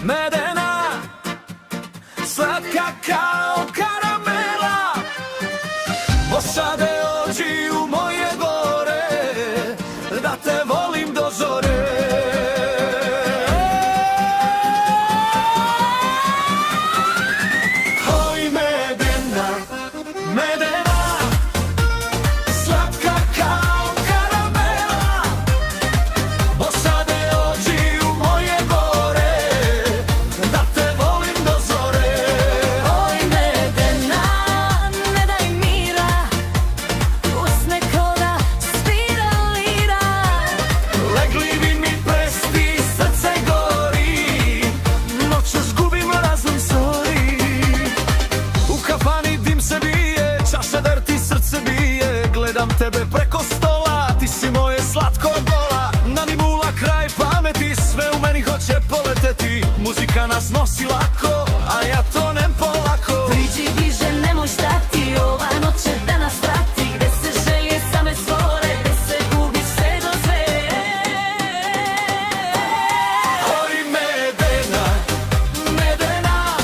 medena, slatka kao karamela. Posade oči u moje gore, da te volim do zore. Oj medena, medena, slatka kao karamela. Posade oči u moje gore, da te volim do zore. Oj medena, ne daj mira, usne ko da svira lira. Legli bi mi presti, srce gori, noćas gubim razum, sorry. U kafani dim se bije, čaša drti, srce bije. Gledam tebe preko stola, ti si moje slatko gola. Na ni mula kraj pameti, sve u meni hoće poleteti. Muzika nas nosi lako, a ja tonem polako. Priđi bliže, nemoj stati, ova noć će da nas vrati. Gde se želje same stvore, gde se gubi sve do sve. Oj medena, medena,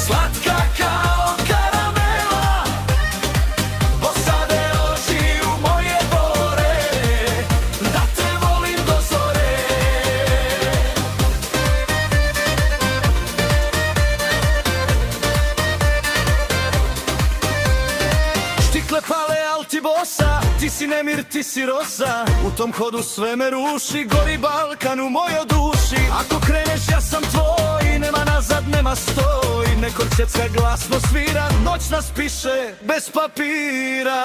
slatka kao karamela. Posade oči u moje bore, da te volim do zore. Štikle pale, al ti bosa, ti si nemir, ti si rosa. U tom hodu sve me ruši, gori Balkan u mojoj duši. Ako kreneš ja sam tvoj, nema nazad, nema stoj. Neko čecka glasno svira, noć nas piše bez papira.